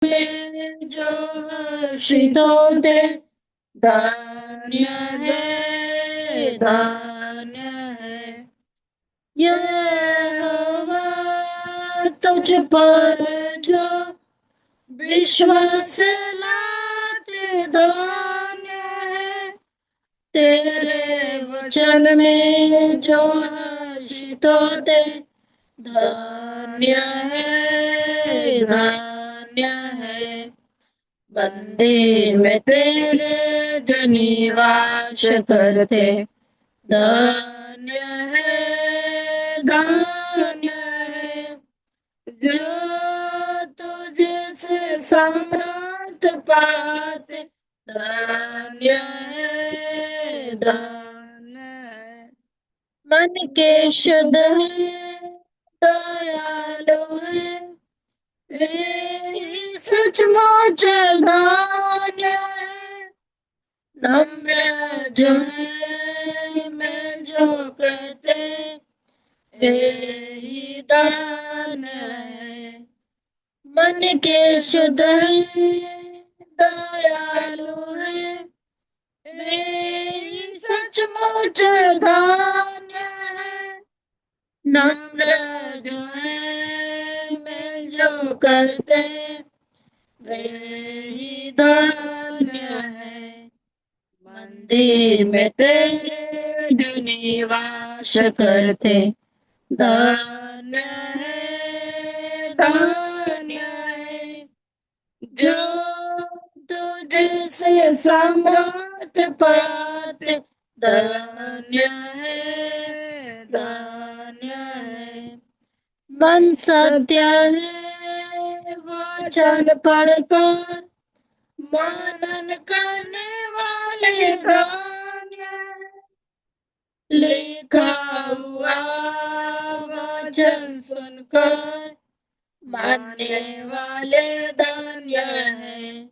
में जो हर्षित होते, धन्य है, धन्य है। यहोवा तुझ पर जो विश्वास लाते, धन्य है। तेरे वचन में जो हर्षित होते, धन्य है, धन्य है। मंदिर में तेरे जो निवास करते, धन्य है, धन्य है। जो तुझसे समर्थ पाते, धन्य है, धन्य है। मन के शुद्ध है, दयालु है, वे सचमुच धन्य है। नम्र जो है, मैं जो करते, वे ही धन्य है। मन के शुद्ध है, दयालु है, वे सचमुच धन्य है। नम्र जो है, मैं जो करते, वे ही धन्य है। मंदिर में तेरे जो निवास करते, धन्य है, धन्य है। जो तुझसे समर्थ पाते, धन्य है, धन्य है। मन सत्य है, वचन पढ़कर मनन करने वाले, धन्य है। लिखा हुआ वचन सुनकर मानने वाले, धन्य है।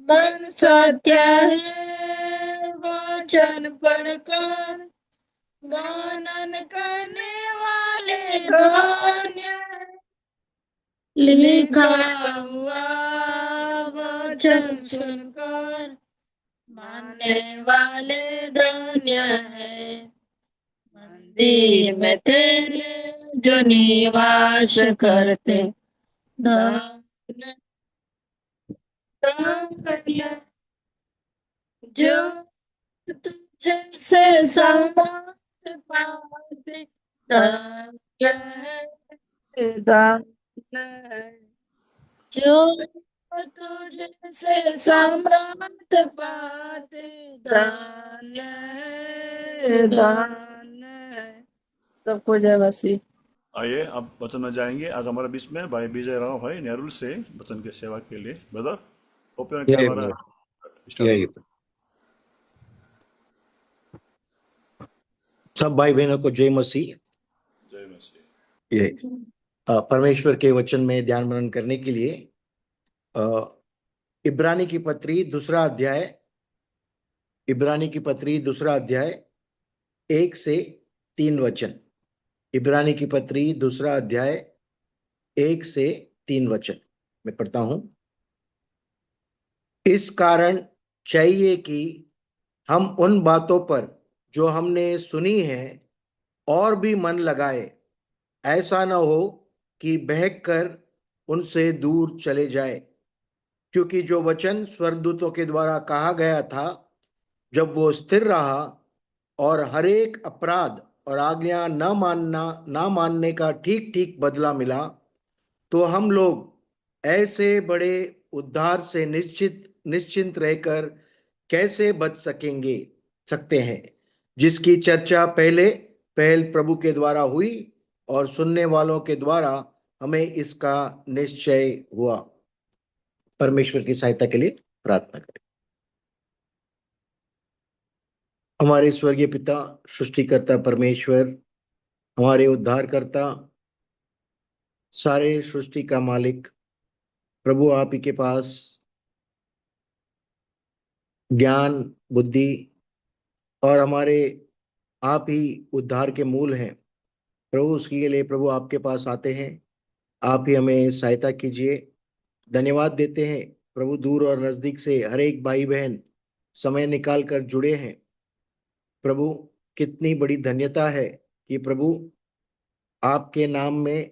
मन सत्य है, वचन पढ़कर मनन करने वाले, धन्य है। लिखा हुआ वचन सुनकर मानने वाले, धन्य है। मंदिर में तेरे जो निवास करते, धन्य, धन्य। जो तुझसे समर्थ पाते, धन्य है, धन्य है। जो तुझसे समर्थ पाते, धन्य है, धन्य है। सबको जय मसीह। आइए अब वचन में जाएंगे। आज हमारे बीच में भाई विजय राव भाई नेहरू से वचन की सेवा के लिए। ब्रदर ओपन यही कैमरा ब्रदर, स्टार्ट यही करो। सब भाई बहनों को जय मसीह। जय मसीह। ये परमेश्वर के वचन में ध्यान मनन करने के लिए इब्रानी की पत्री दूसरा अध्याय, इब्रानी की पत्री दूसरा अध्याय 1 से 3 वचन। इब्रानी की पत्री दूसरा अध्याय 1 से 3 वचन मैं पढ़ता हूं। इस कारण चाहिए कि हम उन बातों पर जो हमने सुनी है और भी मन लगाए, ऐसा न हो कि बहक कर उनसे दूर चले जाए। क्योंकि जो वचन स्वर्गदूतों के द्वारा कहा गया था, जब वो स्थिर रहा और हर एक अपराध और आज्ञा न मानने का ठीक ठीक बदला मिला, तो हम लोग ऐसे बड़े उद्धार से निश्चिंत रहकर कैसे बच सकते हैं, जिसकी चर्चा पहल प्रभु के द्वारा हुई और सुनने वालों के द्वारा हमें इसका निश्चय हुआ। परमेश्वर की सहायता के लिए प्रार्थना करें। हमारे स्वर्गीय पिता, सृष्टिकर्ता परमेश्वर, हमारे उद्धारकर्ता, सारे सृष्टि का मालिक प्रभु, आप ही के पास ज्ञान, बुद्धि और हमारे आप ही उद्धार के मूल हैं। प्रभु, उसके लिए प्रभु आपके पास आते हैं। आप ही हमें सहायता कीजिए। धन्यवाद देते हैं प्रभु, दूर और नजदीक से हर एक भाई बहन समय निकाल कर जुड़े हैं। प्रभु, कितनी बड़ी धन्यता है कि प्रभु आपके नाम में,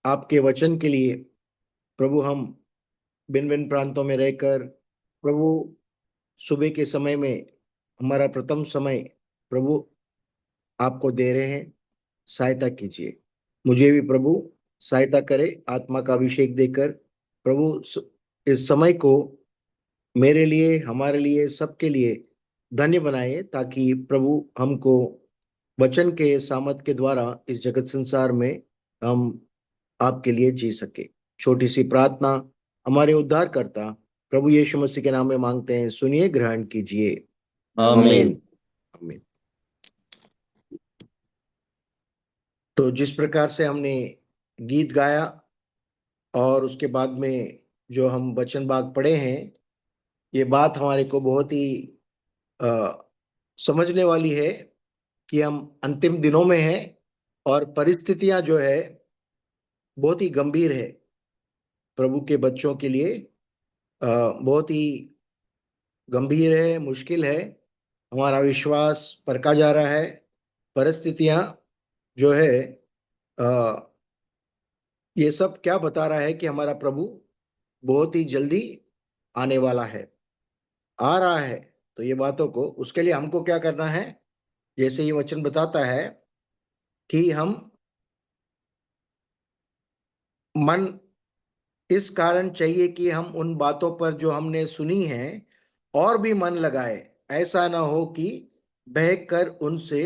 आपके वचन के लिए प्रभु हम भिन्न भिन्न प्रांतों में रहकर प्रभु सुबह के समय में हमारा प्रथम समय प्रभु आपको दे रहे हैं। सहायता कीजिए, मुझे भी प्रभु सहायता करे, आत्मा का अभिषेक देकर प्रभु इस समय को मेरे लिए, हमारे लिए, सबके लिए धन्य बनाए, ताकि प्रभु हमको वचन के सामर्थ के द्वारा इस जगत संसार में हम आपके लिए जी सके। छोटी सी प्रार्थना हमारे उद्धारकर्ता प्रभु यीशु मसीह के नाम में मांगते हैं, सुनिए, ग्रहण कीजिए। आमीन। आमीन। आमीन। तो जिस प्रकार से हमने गीत गाया और उसके बाद में जो हम वचन भाग पढ़े हैं, ये बात हमारे को बहुत ही समझने वाली है कि हम अंतिम दिनों में हैं और परिस्थितियां जो है बहुत ही गंभीर है। प्रभु के बच्चों के लिए बहुत ही गंभीर है, मुश्किल है। हमारा विश्वास परखा जा रहा है। परिस्थितियां जो है ये सब क्या बता रहा है कि हमारा प्रभु बहुत ही जल्दी आने वाला है, आ रहा है। तो ये बातों को, उसके लिए हमको क्या करना है, जैसे ये वचन बताता है कि हम मन इस कारण चाहिए कि हम उन बातों पर जो हमने सुनी है और भी मन लगाए, ऐसा ना हो कि बहक कर उनसे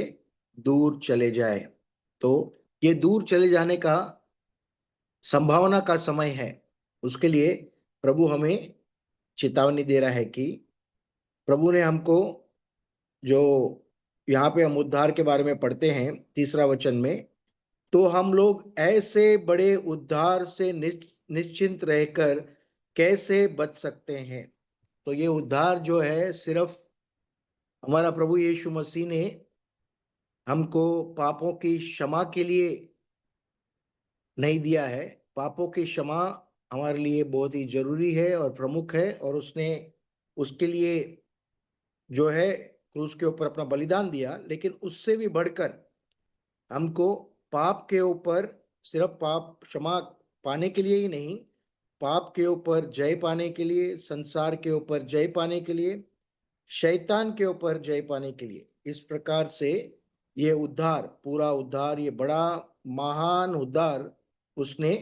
दूर चले जाए। तो ये दूर चले जाने का संभावना का समय है। उसके लिए प्रभु हमें चेतावनी दे रहा है कि प्रभु ने हमको, जो यहाँ पे हम उद्धार के बारे में पढ़ते हैं तीसरा वचन में, तो हम लोग ऐसे बड़े उद्धार से निश्चिंत रहकर कैसे बच सकते हैं। तो ये उद्धार जो है सिर्फ हमारा प्रभु यीशु मसीह ने हमको पापों की क्षमा के लिए नहीं दिया है। पापों की क्षमा हमारे लिए बहुत ही जरूरी है और प्रमुख है, और उसने उसके लिए जो है क्रूस के ऊपर अपना बलिदान दिया। लेकिन उससे भी बढ़कर हमको पाप के ऊपर, सिर्फ पाप क्षमा पाने के लिए ही नहीं, पाप के ऊपर जय पाने के लिए, संसार के ऊपर जय पाने के लिए, शैतान के ऊपर जय पाने के लिए, इस प्रकार से ये उद्धार, पूरा उद्धार, ये बड़ा महान उद्धार उसने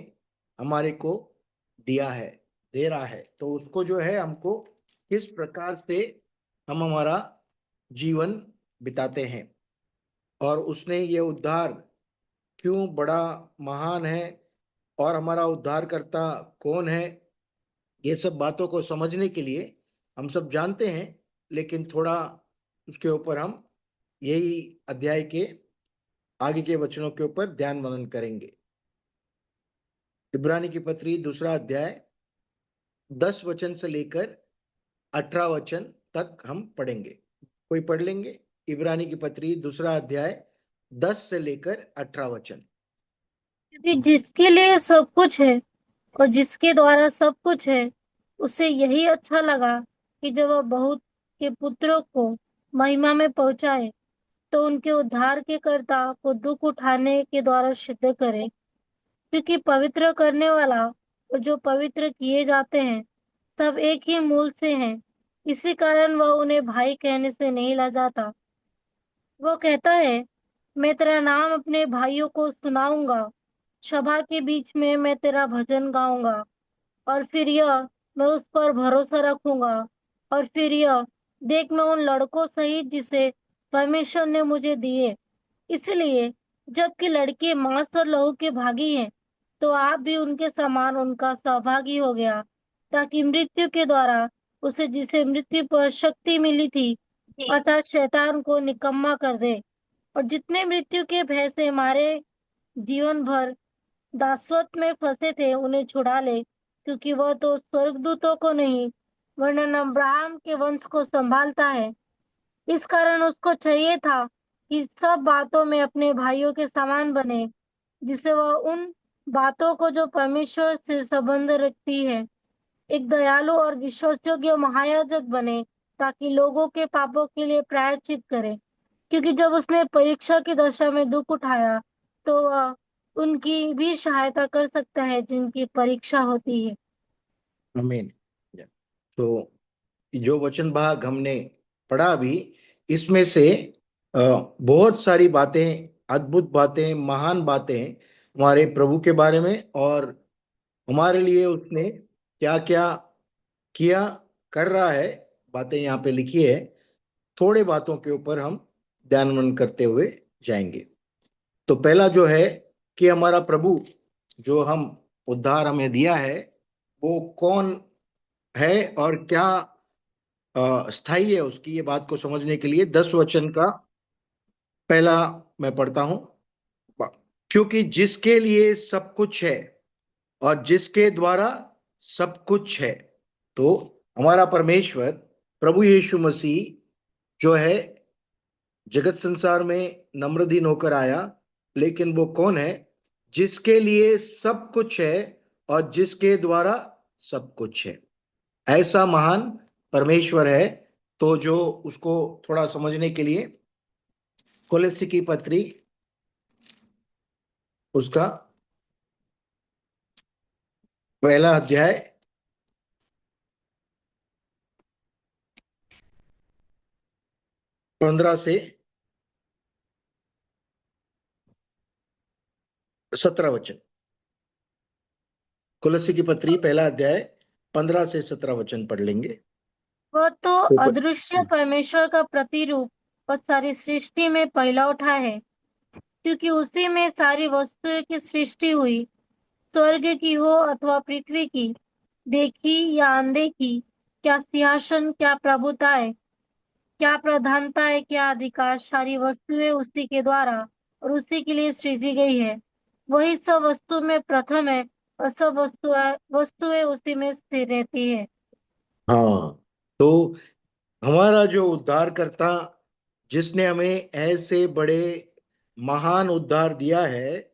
हमारे को दिया है, दे रहा है। तो उसको जो है हमको किस प्रकार से हम हमारा जीवन बिताते हैं, और उसने ये उद्धार क्यों बड़ा महान है, और हमारा उद्धारकर्ता कौन है, ये सब बातों को समझने के लिए हम सब जानते हैं, लेकिन थोड़ा उसके ऊपर हम यही अध्याय के आगे के वचनों के ऊपर ध्यान मनन करेंगे। इब्रानी की पत्री दूसरा अध्याय 10 वचन से लेकर 18 वचन तक हम पढ़ेंगे। कोई पढ़ लेंगे? इब्रानी की पत्री दूसरा अध्याय 10 से लेकर 18 वचन। क्योंकि जिसके लिए सब कुछ है और जिसके द्वारा सब कुछ है, उसे यही अच्छा लगा कि जब वह बहुत के पुत्रों को महिमा में पहुंचाए, तो उनके उद्धार के कर्ता को दुख उठाने के द्वारा सिद्ध करे। क्योंकि पवित्र करने वाला और जो पवित्र किए जाते हैं सब एक ही मूल से हैं। इसी कारण वह उन्हें भाई कहने से नहीं लजाता। वो कहता है, मैं तेरा नाम अपने भाइयों को सुनाऊंगा, सभा के बीच में मैं तेरा भजन गाऊंगा। और फिर यह, मैं उस पर भरोसा रखूंगा। और फिर यह, देख मैं उन लड़कों सहित जिसे परमेश्वर ने मुझे दिए। इसलिए जबकि लड़के मांस और लहू के भागी हैं, तो आप भी उनके समान उनका सहभागी हो गया, ताकि मृत्यु के द्वारा उसे, जिसे मृत्यु पर शक्ति मिली थी, अर्थात शैतान को निकम्मा कर दे। और जितने मृत्यु के भय से हमारे जीवन भर दासत्व में फंसे थे, उन्हें छुड़ा ले। क्योंकि वह तो स्वर्गदूतों को नहीं, वरन अब्राहम के वंश को संभालता है। इस कारण उसको चाहिए था कि सब बातों में अपने भाइयों के समान बने, जिसे वह उन बातों को जो परमेश्वर से संबंध रखती है एक दयालु और विश्वासयोग्य महायाजक बने, ताकि लोगों के पापों के लिए प्रायश्चित करे। क्योंकि जब उसने परीक्षा की दशा में दुख उठाया, तो वह उनकी भी सहायता कर सकता है जिनकी परीक्षा होती है। आमीन। तो जो वचन भाग हमने पढ़ा अभी, इसमें से बहुत सारी बातें, अद्भुत बातें, महान बातें हमारे प्रभु के बारे में, और हमारे लिए उसने क्या क्या किया, कर रहा है, बातें यहाँ पे लिखी है। थोड़े बातों के ऊपर हम ध्यान मनन करते हुए जाएंगे। तो पहला जो है कि हमारा प्रभु, जो हम उद्धार हमें दिया है, वो कौन है और क्या स्थायी है उसकी, ये बात को समझने के लिए 10 वचन का पहला मैं पढ़ता हूं। क्योंकि जिसके लिए सब कुछ है और जिसके द्वारा सब कुछ है। तो हमारा परमेश्वर प्रभु यीशु मसीह जो है, जगत संसार में नम्रदीन होकर आया, लेकिन वो कौन है? जिसके लिए सब कुछ है और जिसके द्वारा सब कुछ है। ऐसा महान परमेश्वर है। तो जो उसको थोड़ा समझने के लिए कोलोसी की पत्री, उसका पहला अध्याय 15 से 17 वचन। कोलोसी की पत्री पहला अध्याय 15 से 17 वचन पढ़ लेंगे। वह तो तो अदृश्य परमेश्वर का प्रतिरूप और सारी सृष्टि में पहला उठा है, क्योंकि उसी में सारी वस्तुएं की सृष्टि हुई, स्वर्ग की हो अथवा पृथ्वी की, देखी या अनदेखी, क्या सिंहासन, क्या प्रभुताएं, क्या प्रधानता है, क्या अधिकार, सारी वस्तुएं उसी के द्वारा और उसी के लिए सृजी गई है। वही सब वस्तु में प्रथम है, और सब वस्तुएं वस्तुएं उसी में स्थिर रहती है। हाँ, तो हमारा जो उद्धारकर्ता, जिसने हमें ऐसे बड़े महान उद्धार दिया है,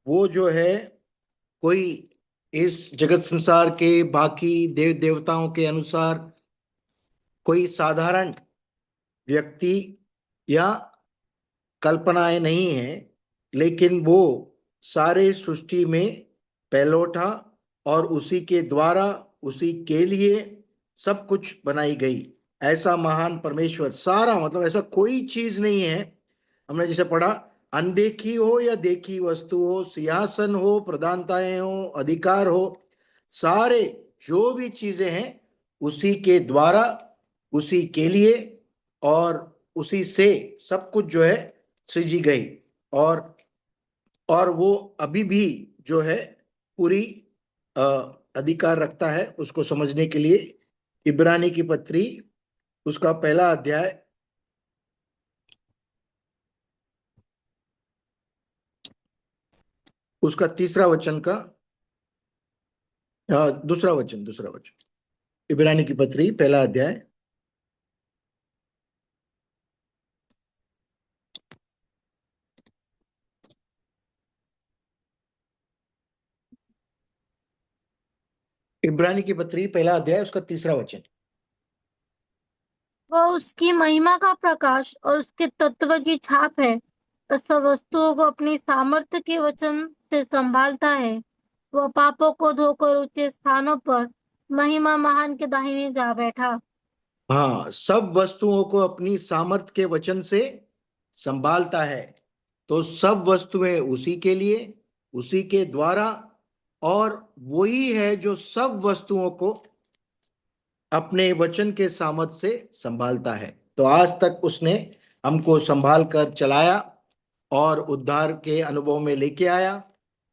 वो जो है कोई इस जगत संसार के बाकी देव देवताओं के अनुसार कोई साधारण व्यक्ति या कल्पनाएं नहीं है, लेकिन वो सारे सृष्टि में पहलौठा, और उसी के द्वारा, उसी के लिए सब कुछ बनाई गई। ऐसा महान परमेश्वर, सारा मतलब ऐसा कोई चीज नहीं है। हमने जैसे पढ़ा, अनदेखी हो या देखी वस्तु हो, सिंहासन हो, प्रधानताएं हो, अधिकार हो, सारे जो भी चीजें हैं उसी के द्वारा, उसी के लिए और उसी से सब कुछ जो है सृजी गई। और और वो अभी भी जो है पूरी अ, अधिकार रखता है। उसको समझने के लिए इब्रानी की पत्री, उसका पहला अध्याय, उसका तीसरा वचन का दूसरा वचन इब्रानी की पत्री पहला अध्याय इब्रानी की पत्री पहला अध्याय उसका तीसरा वचन। वह उसकी महिमा का प्रकाश और उसके तत्व की छाप है, और सब वस्तुओं को अपनी सामर्थ्य के वचन से संभालता है। वह पापों को धोकर ऊंचे स्थानों पर महिमा महान के दाहिने जा बैठा। हाँ, सब वस्तुओं को अपनी सामर्थ के वचन से संभालता है। तो सब वस्तुएं उसी के लिए, उसी के द्वारा, और वही है जो सब वस्तुओं को अपने वचन के सामर्थ से संभालता है। तो आज तक उसने हमको संभाल कर चलाया और उद्धार के अनुभव में लेके आया।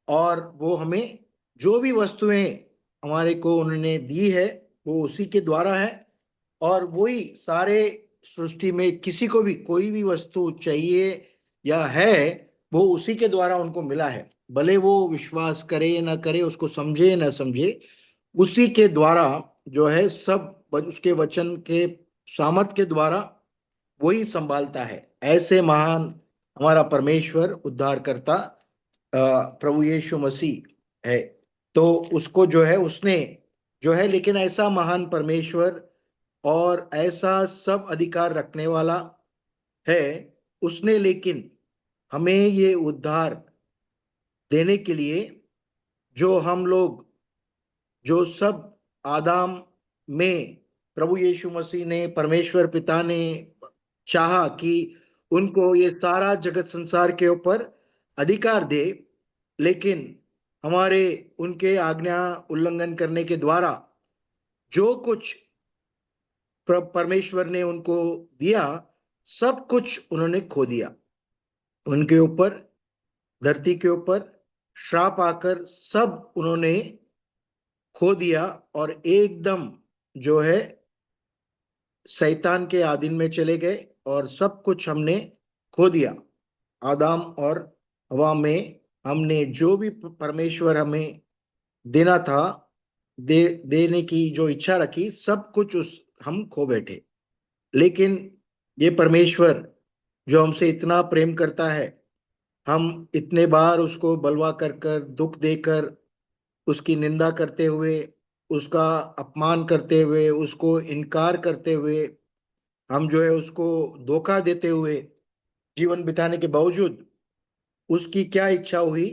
और वो हमें जो भी वस्तुएं हमारे को उन्होंने दी है, वो उसी के द्वारा है। और वही सारे सृष्टि में किसी को भी कोई भी वस्तु चाहिए या है, वो उसी के द्वारा उनको मिला है। भले वो विश्वास करे ना करे, उसको समझे ना समझे, उसी के द्वारा जो है सब उसके वचन के सामर्थ के द्वारा वही संभालता है। ऐसे महान हमारा परमेश्वर उद्धार करता प्रभु यीशु मसीह है। तो उसको जो है उसने जो है, लेकिन ऐसा महान परमेश्वर और ऐसा सब अधिकार रखने वाला है, उसने लेकिन हमें ये उद्धार देने के लिए, जो हम लोग, जो सब आदाम में प्रभु यीशु मसीह ने, परमेश्वर पिता ने चाहा कि उनको ये सारा जगत संसार के ऊपर अधिकार दे, लेकिन हमारे उनके आज्ञा उल्लंघन करने के द्वारा जो कुछ परमेश्वर ने उनको दिया, सब कुछ उन्होंने खो दिया। उनके ऊपर, धरती के ऊपर श्राप आकर सब उन्होंने खो दिया और एकदम जो है शैतान के अधीन में चले गए और सब कुछ हमने खो दिया। आदम और हवा में हमने जो भी परमेश्वर हमें देना था, देने की जो इच्छा रखी, सब कुछ उस हम खो बैठे। लेकिन ये परमेश्वर जो हमसे इतना प्रेम करता है, हम इतने बार उसको बलवा कर कर, दुख देकर, उसकी निंदा करते हुए, उसका अपमान करते हुए, उसको इनकार करते हुए, हम जो है उसको धोखा देते हुए जीवन बिताने के बावजूद उसकी क्या इच्छा हुई।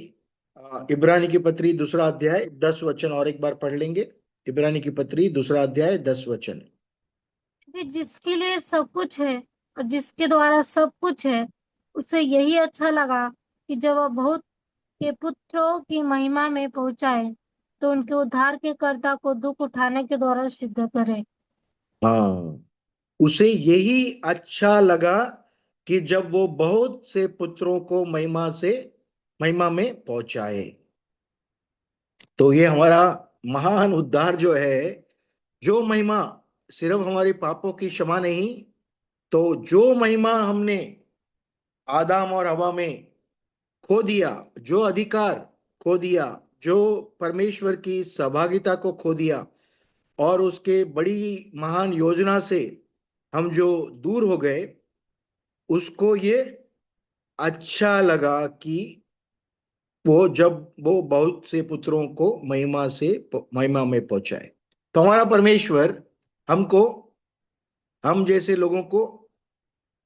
इब्रानी की पत्री 2 अध्याय 10 वचन और एक बार पढ़ लेंगे। इब्रानी की पत्री 2 अध्याय 10 वचन। कि जिसके लिए सब कुछ है और जिसके द्वारा सब कुछ है, उसे यही अच्छा लगा कि जब वह बहुत के पुत्रों की महिमा में पहुंचाए, तो उनके उद्धार के कर्ता को दुख उठाने के द्वारा सिद्ध करे। हाँ, उसे यही अच्छा लगा कि जब वो बहुत से पुत्रों को महिमा में पहुंचाए। तो ये हमारा महान उद्धार जो है, जो महिमा सिर्फ हमारे पापों की क्षमा नहीं, तो जो महिमा हमने आदम और हवा में खो दिया, जो अधिकार खो दिया, जो परमेश्वर की सहभागिता को खो दिया, और उसके बड़ी महान योजना से हम जो दूर हो गए, उसको ये अच्छा लगा कि वो जब वो बहुत से पुत्रों को महिमा में पहुंचाए। तो हमारा परमेश्वर हमको, हम जैसे लोगों को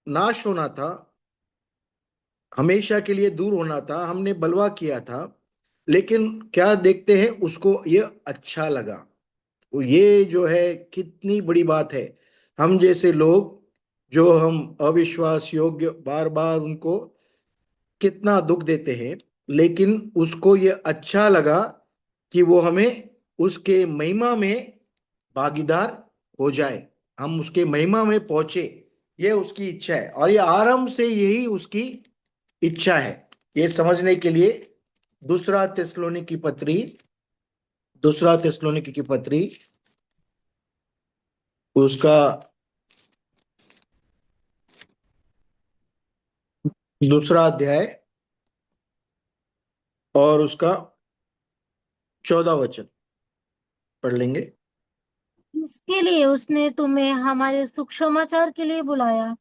नाश होना था, हमेशा के लिए दूर होना था, हमने बलवा किया था, लेकिन क्या देखते हैं, उसको ये अच्छा लगा। तो ये जो है कितनी बड़ी बात है। हम जैसे लोग, जो हम अविश्वास योग्य, बार बार उनको कितना दुख देते हैं, लेकिन उसको ये अच्छा लगा कि वो हमें उसके महिमा में भागीदार हो जाए, हम उसके महिमा में पहुंचे। ये उसकी इच्छा है, और ये आरंभ से यही उसकी इच्छा है। ये समझने के लिए दूसरा थिस्सलुनीकी की पत्री, दूसरा थिस्सलुनीकी की पत्री, उसका 2 अध्याय और उसका 14 वचन पढ़ लेंगे। इसके लिए उसने तुम्हें हमारे सुसमाचार के लिए बुलाया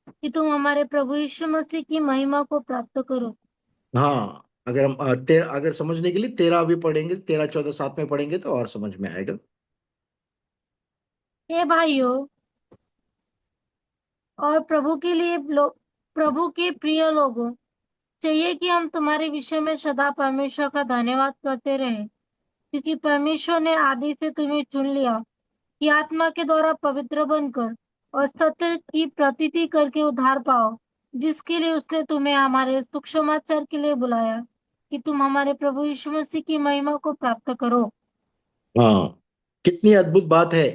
कि तुम हमारे प्रभु यीशु मसीह की महिमा को प्राप्त करो। हाँ, अगर हम अगर समझने के लिए 13 भी पढ़ेंगे, 13, 14, साथ में पढ़ेंगे तो और समझ में आएगा। हे भाइयों और प्रभु के प्रिय लोगों, चाहिए कि हम तुम्हारे विषय में सदा परमेश्वर का धन्यवाद करते रहें, क्योंकि परमेश्वर ने आदि से तुम्हें चुन लिया कि आत्मा के द्वारा पवित्र बनकर और सत्य की प्रतीति करके उद्धार पाओ, जिसके लिए उसने तुम्हें हमारे सुसमाचार के लिए बुलाया कि तुम हमारे प्रभु यीशु मसीह की महिमा को प्राप्त करो। हाँ, कितनी अद्भुत बात है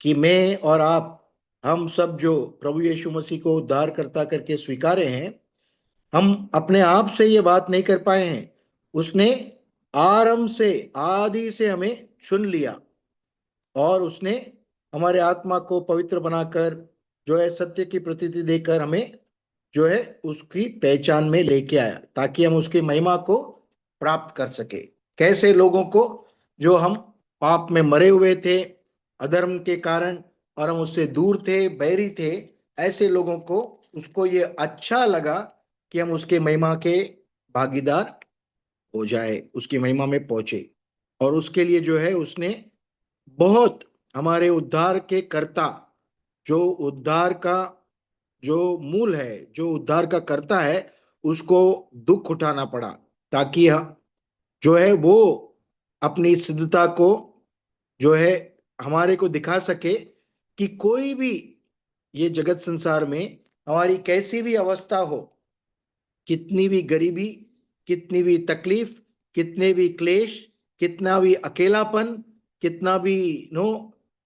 कि मैं और आप, हम सब जो प्रभु यीशु मसीह को उद्धार करता करके स्वीकारे हैं, हम अपने आप से ये बात नहीं कर पाए हैं। उसने आरंभ से, आदि से हमें चुन लिया, और उसने हमारे आत्मा को पवित्र बनाकर, जो है सत्य की प्रतीति देकर, हमें जो है उसकी पहचान में लेके आया, ताकि हम उसकी महिमा को प्राप्त कर सके। कैसे लोगों को, जो हम पाप में मरे हुए थे अधर्म के कारण, और हम उससे दूर थे, बैरी थे, ऐसे लोगों को उसको ये अच्छा लगा कि हम उसके महिमा के भागीदार हो जाए, उसकी महिमा में पहुंचे। और उसके लिए जो है उसने बहुत हमारे उद्धार के कर्ता, जो उद्धार का जो मूल है, जो उद्धार का कर्ता है, उसको दुख उठाना पड़ा, ताकि जो है वो अपनी सिद्धता को जो है हमारे को दिखा सके कि कोई भी ये जगत संसार में हमारी कैसी भी अवस्था हो, कितनी भी गरीबी, कितनी भी तकलीफ, कितने भी क्लेश, कितना भी अकेलापन, कितना भी नो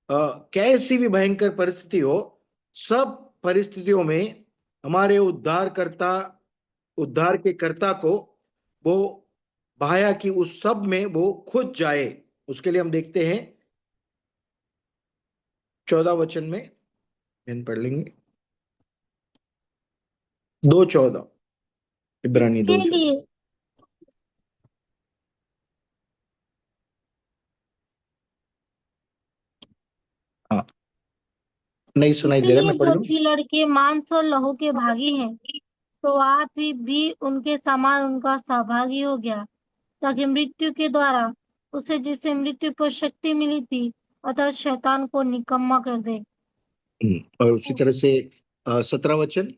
कैसी भी भयंकर परिस्थिति हो, सब परिस्थितियों में हमारे उद्धार के कर्ता को वो भाया कि उस सब में वो खुद जाए। उसके लिए हम देखते हैं 14 वचन में, बहन पढ़ लेंगे। 2:14, इब्रानी इसके 2:14। लिए हाँ, नहीं सुनाई दे रहा, इसीलिए मैं पढ़ लूं। जबकि लड़के मांस और लहू के भागी हैं, तो आप भी उनके समान उनका सहभागी हो गया, ताकि मृत्यु के द्वारा उसे जिससे मृत्यु पर शक्ति मिली थी, अतः शैतान को निकम्मा कर दे। और उसी तरह से 17 वचन।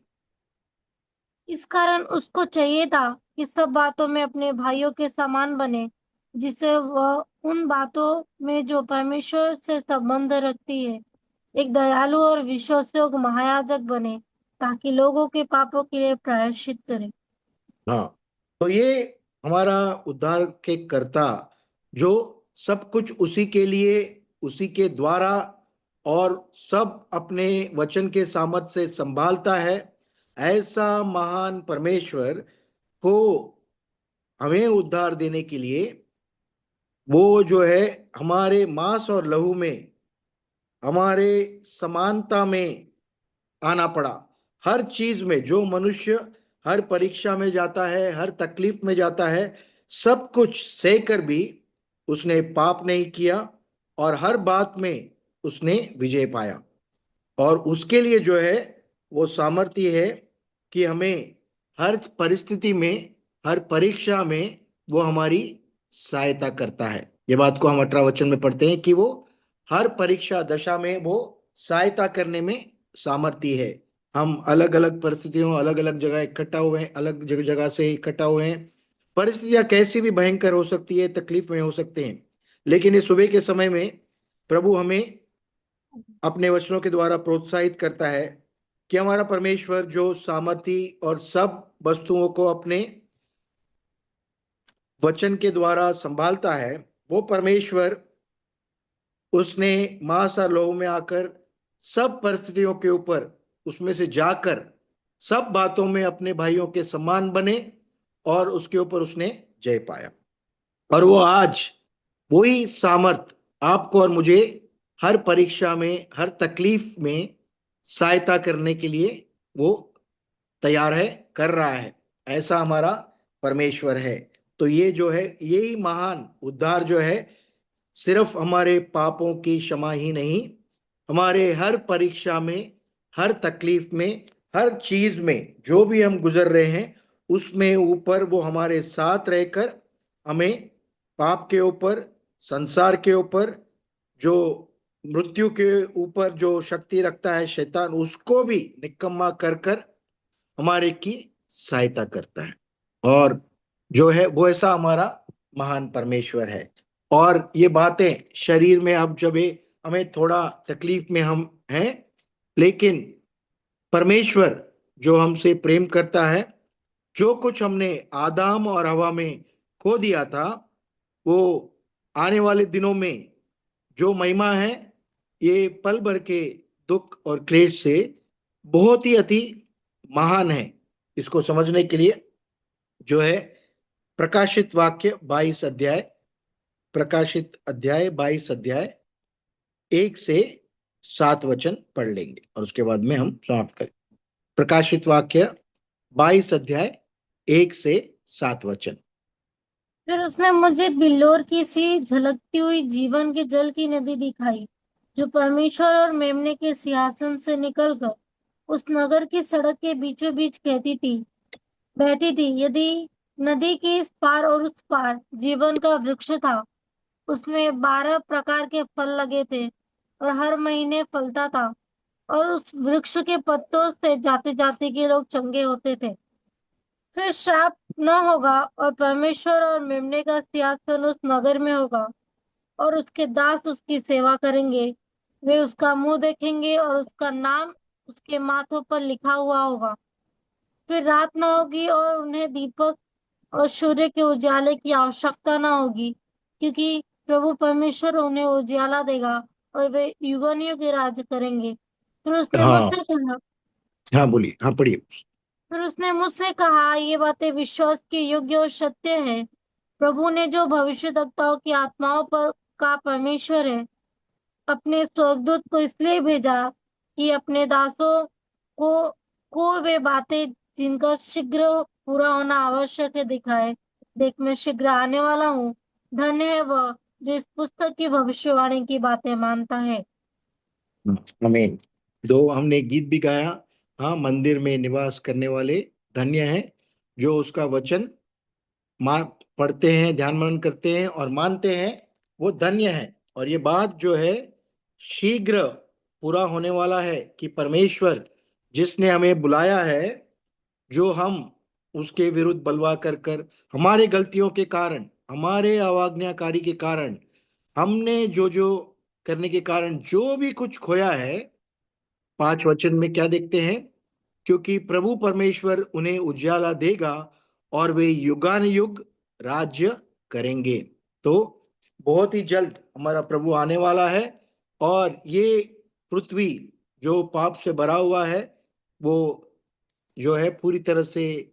इस कारण उसको चाहिए था कि सब बातों में अपने भाइयों के समान बने, जिससे वह उन बातों में जो परमेश्वर से संबंध रखती है एक दयालु और विश्वासयोग्य महायाजक बने, ताकि लोगों के पापों के लिए प्रायश्चित करे। हाँ, तो ये हमारा उद्धार के कर्ता, जो सब कुछ उसी के लिए, उसी के द्वारा और सब अपने वचन के सामर्थ्य से संभालता है, ऐसा महान परमेश्वर को हमें उद्धार देने के लिए वो जो है हमारे मांस और लहू में, हमारे समानता में आना पड़ा। हर चीज में जो मनुष्य हर परीक्षा में जाता है, हर तकलीफ में जाता है, सब कुछ सहकर भी उसने पाप नहीं किया और हर बात में उसने विजय पाया। और उसके लिए जो है वो सामर्थ्य है कि हमें हर परिस्थिति में, हर परीक्षा में वो हमारी सहायता करता है। ये बात को हम 18 वचन में पढ़ते हैं कि वो हर परीक्षा दशा में वो सहायता करने में सामर्थ्य है। हम अलग अलग परिस्थितियों, अलग अलग जगह इकट्ठा हुए हैं, अलग जगह जगह से इकट्ठा हुए हैं। परिस्थितियां कैसी भी भयंकर हो सकती है, तकलीफ में हो सकते हैं, लेकिन इस सुबह के समय में प्रभु हमें अपने वचनों के द्वारा प्रोत्साहित करता है कि हमारा परमेश्वर जो सामर्थी और सब वस्तुओं को अपने वचन के द्वारा संभालता है, वो परमेश्वर उसने मांस और लोह में आकर सब परिस्थितियों के ऊपर उसमें से जाकर सब बातों में अपने भाइयों के समान बने और उसके ऊपर उसने जय पाया। और वो आज वही सामर्थ आपको और मुझे हर परीक्षा में, हर तकलीफ में सहायता करने के लिए वो तैयार है, कर रहा है। ऐसा हमारा परमेश्वर है। तो ये जो है, यही महान उद्धार जो है, सिर्फ हमारे पापों की क्षमा ही नहीं, हमारे हर परीक्षा में, हर तकलीफ में, हर चीज में जो भी हम गुजर रहे हैं, उसमें ऊपर वो हमारे साथ रहकर हमें पाप के ऊपर, संसार के ऊपर, जो मृत्यु के ऊपर जो शक्ति रखता है शैतान, उसको भी निकम्मा कर कर हमारे की सहायता करता है। और जो है वो ऐसा हमारा महान परमेश्वर है। और ये बातें शरीर में, अब जब ये हमें थोड़ा तकलीफ में हम हैं, लेकिन परमेश्वर जो हमसे प्रेम करता है, जो कुछ हमने आदाम और हवा में खो दिया था, वो आने वाले दिनों में जो महिमा है, ये पल भर के दुख और क्लेश से बहुत ही अति महान है। इसको समझने के लिए जो है प्रकाशित वाक्य 22 अध्याय, प्रकाशित अध्याय 22 अध्याय 1 से 7 वचन पढ़ लेंगे और उसके बाद में हम समाप्त करें। प्रकाशित वाक्य 22 अध्याय 1 से 7 वचन। फिर उसने मुझे बिल्लोर की सी झलकती हुई जीवन के जल की नदी दिखाई, जो परमेश्वर और मेमने के सिंहासन से निकलकर उस नगर की सड़क के बीचों बीच बहती थी। यदि नदी के इस पार और उस पार जीवन का वृक्ष था, उसमें 12 प्रकार के फल लगे थे और हर महीने फलता था। और उस वृक्ष के पत्तों से जाते जाते के लोग चंगे होते थे। फिर श्राप न होगा और परमेश्वर और मेमने का सिंहासन उस नगर में होगा और उसके दास उसकी सेवा करेंगे। वे उसका मुंह देखेंगे और उसका नाम उसके माथों पर लिखा हुआ होगा। फिर रात न होगी और उन्हें दीपक और सूर्य के उजाले की आवश्यकता न होगी, क्योंकि प्रभु परमेश्वर उन्हें उजाला देगा और वे युगान युग राज्य करेंगे। फिर उसने हाँ। मुझसे कहा हाँ बोलिए, हाँ पढ़िए। फिर उसने मुझसे कहा, ये बातें विश्वास के योग्य और सत्य है। प्रभु ने जो भविष्यद्वक्ताओं की आत्माओं पर का परमेश्वर है, अपने स्वर्गदूत को इसलिए भेजा कि अपने दासों को वे बातें जिनका शीघ्र पूरा होना आवश्यक है दिखाए। देख, मैं शीघ्र आने वाला हूँ। धन्य है वह जो इस पुस्तक की भविष्यवाणी की बातें मानता है। आमीन। दो हमने गीत भी गाया। हाँ, मंदिर में निवास करने वाले धन्य हैं जो उसका वचन मान पढ़ते हैं, ध्यान मनन करते हैं और मानते हैं, वो धन्य है। और ये बात जो है शीघ्र पूरा होने वाला है कि परमेश्वर जिसने हमें बुलाया है, जो हम उसके विरुद्ध बलवा कर कर हमारे गलतियों के कारण, हमारे अवाज्ञाकारी के कारण, हमने जो जो करने के कारण जो भी कुछ खोया है, 5 वचन में क्या देखते हैं? क्योंकि प्रभु परमेश्वर उन्हें उजाला देगा और वे युगान युग राज्य करेंगे। तो बहुत ही जल्द हमारा प्रभु आने वाला है और ये पृथ्वी जो पाप से भरा हुआ है, वो जो है पूरी तरह से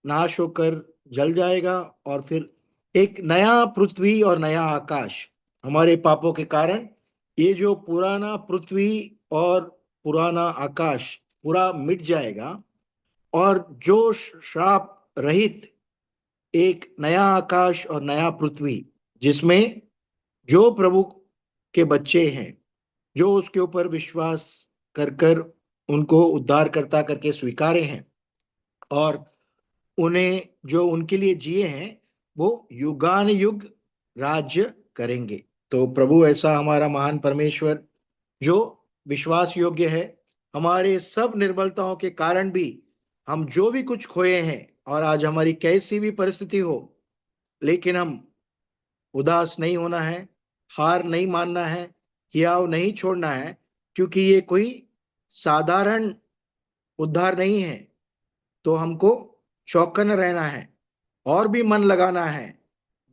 नाश होकर जल जाएगा। और फिर एक नया पृथ्वी और नया आकाश, हमारे पापों के कारण ये जो पुराना पृथ्वी और पुराना आकाश पूरा मिट जाएगा और जो श्राप रहित एक नया आकाश और नया पृथ्वी, जिसमें जो प्रभु के बच्चे हैं, जो उसके ऊपर विश्वास कर कर उनको उद्धारकर्ता करके स्वीकारे हैं और उन्हें जो उनके लिए जिए हैं, वो युगान युग राज्य करेंगे। तो प्रभु ऐसा हमारा महान परमेश्वर जो विश्वास योग्य है, हमारे सब निर्बलताओं के कारण भी हम जो भी कुछ खोए हैं और आज हमारी कैसी भी परिस्थिति हो, लेकिन हम उदास नहीं होना है, हार नहीं मानना है, हियाव नहीं छोड़ना है, क्योंकि ये कोई साधारण उद्धार नहीं है। तो हमको चौकन रहना है और भी मन लगाना है,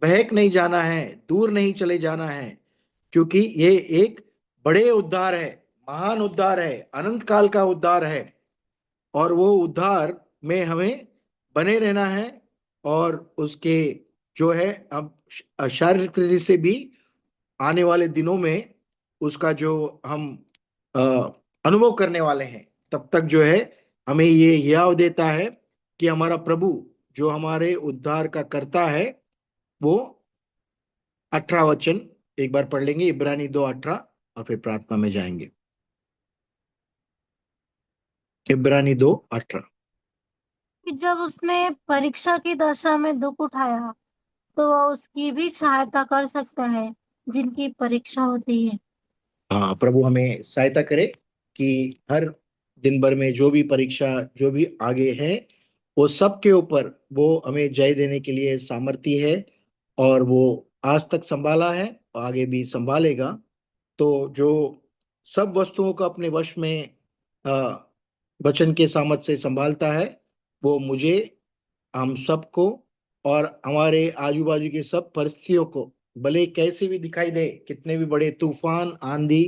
बहक नहीं जाना है, दूर नहीं चले जाना है, क्योंकि ये एक बड़े उद्धार है, महान उद्धार है, अनंत काल का उद्धार है। और वो उद्धार में हमें बने रहना है और उसके जो है अब शारीरिक रीति से भी आने वाले दिनों में उसका जो हम अ, अनुभव करने वाले हैं, तब तक जो है हमें ये याद देता है कि हमारा प्रभु जो हमारे उद्धार का करता है, वो 18 वचन एक बार पढ़ लेंगे, इब्रानी 2:18, और फिर प्रार्थना में जाएंगे। इब्रानी 2:18। कि जब उसने परीक्षा की दशा में दुख उठाया, तो वह उसकी भी सहायता कर सकता है जिनकी परीक्षा होती है। हाँ, प्रभु हमें सहायता करे कि हर दिन भर में जो भी परीक्षा जो भी आगे है, वो सब के ऊपर वो हमें जय देने के लिए सामर्थ्य है। और वो आज तक संभाला है और आगे भी संभालेगा। तो जो सब वस्तुओं को अपने वश में अ, वचन के सामर्थ्य से संभालता है, वो मुझे, हम सबको और हमारे आजू बाजू की सब परिस्थितियों को, भले कैसे भी दिखाई दे, कितने भी बड़े तूफान आंधी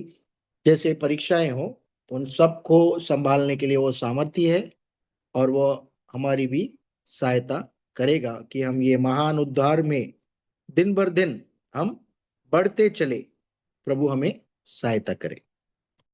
जैसे परीक्षाएं हो, उन सबको संभालने के लिए वो सामर्थ्य है। और वो हमारी भी सहायता करेगा कि हम ये महान उद्धार में दिन भर दिन हम बढ़ते चले। प्रभु हमें सहायता करे।